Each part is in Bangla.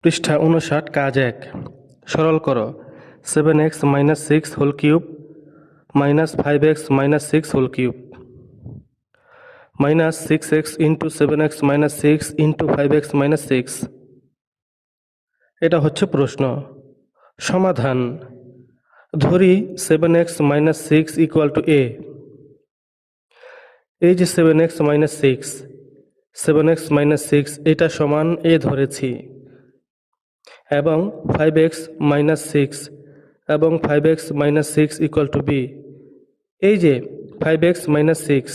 পৃষ্ঠা 59 কাজ 1 সরল করো 7x - 6 whole cube minus 5x - 6 whole cube minus 6x into 7x - 6 into 5x - 6। এটা হচ্ছে প্রশ্ন। সমাধান ধরি 7x - 6 ইকুয়াল টু a। এই যে 7x - 6 7x - 6 এটা সমান a ধরেছি এবং 5x - 6 এবং 5x - 6 ইকুয়াল টু b। এই যে 5x - 6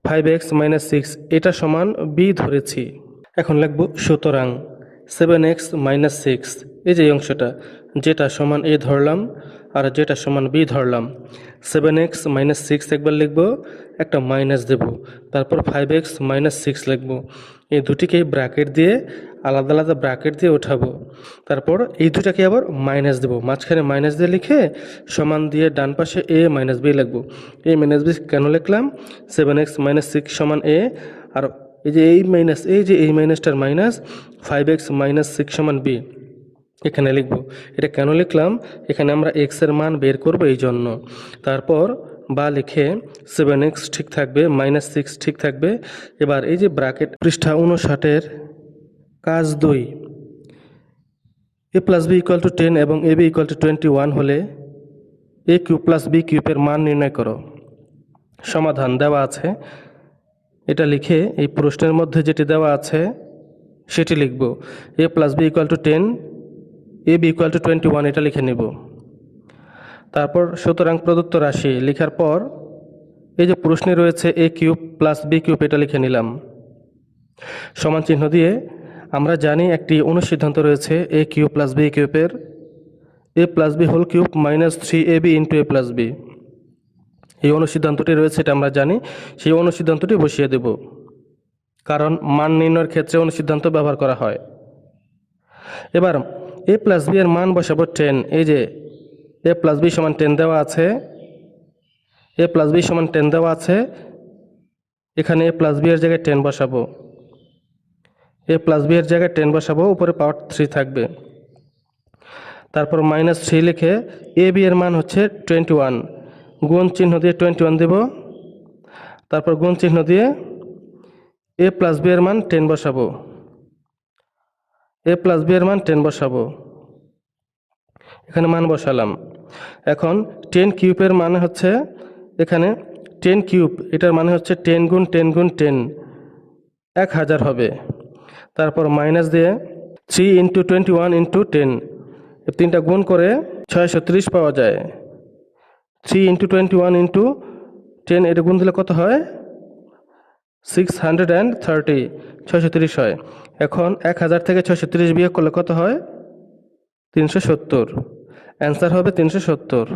5x - 6 এটা সমান b ধরেছি। এখন লিখব সুতরাং 7x - 6 এই যে অংশটা যেটা সমান a ধরলাম আর যেটা সমান b ধরলাম। 7x - 6 একবার লিখব, একটা মাইনাস দেব, তারপর 5x - 6 লিখব। এই দুটিকে ব্র্যাকেট দিয়ে আলাদা আলাদা ব্র্যাকেট দিয়ে ওঠাবো, তারপর এই দুটাকে আবার মাইনাস দেব, মাঝখানে মাইনাস দিয়ে লিখে সমান দিয়ে ডান পাশে a - b লিখব। a - b কেন লিখলাম? 7x - 6 সমান a, আর এই যে এই মাইনাসটার মাইনাস 5x - 6 সমান b এখানে লিখব। এটা কেন লিখলাম? এখানে আমরা x এর মান বের করব এই জন্য। তারপর বা লিখে 7x ঠিক থাকবে, -6 ঠিক থাকবে। এবার এই যে ব্র্যাকেট পৃষ্ঠা 59 কাজ 2 a plus b equal to 10 এবং ab ইকুয়াল টু 21 হলে a কিউব প্লাস b কিউবের মান নির্ণয় করো। সমাধান দেওয়া আছে, এটা লিখে এই প্রশ্নের মধ্যে যেটি দেওয়া আছে সেটি লিখব। a plus b equal to 10 ab equal to 21 এটা লিখে নেব। তারপর সুতরাং প্রদত্ত রাশি লেখার পর এই যে প্রশ্নে রয়েছে a cube plus b cube এটা লিখে নিলাম। সমান চিহ্ন দিয়ে আমরা জানি একটি অনুসিদ্ধান্ত রয়েছে a কিউব প্লাস b কিউবের a plus b whole cube minus 3ab into a plus b। এই অনুসিদ্ধান্তটি রয়েছে, এটা আমরা জানি। সেই অনুসিদ্ধান্তটি বসিয়ে দেব, কারণ মান নির্ণয়ের ক্ষেত্রে অনুসিদ্ধান্ত ব্যবহার করা হয়। এবার a প্লাস b এর মান বসাবো 10। এই যে a প্লাস b সমান 10 দেওয়া আছে, a প্লাস b সমান 10 দেওয়া আছে, এখানে a প্লাস b এর জায়গায় 10 বসাবো, a প্লাস b এর জায়গায় 10 বসাবো, উপরে পাওয়ার 3 থাকবে। তারপর -3 লিখে ab এর মান হচ্ছে 21, গুণ চিহ্ন দিয়ে 21 দেব, তারপর গুণ চিহ্ন দিয়ে a প্লাস b এর মান 10 বসাবো, a প্লাস b এর মান 10 বসাবো, এখানে মান বসালাম। এখন 10 কিউবের মানে হচ্ছে এখানে 10 কিউব, এটার মানে হচ্ছে 10 গুণ 10 গুণ 10 1000 হবে। তারপর মাইনাস দিয়ে 3 ইন্টু 21 ইন্টু 10, তিনটা গুণ করে 630 পাওয়া যায়। 3 ইন্টু 21 ইন্টু 10 এটা গুণ দিলে কত হয়? 630, 630 হয়। এখন 1000 থেকে 630 বিয়োগ করলে কত হয়? 370। অ্যান্সার হবে 370।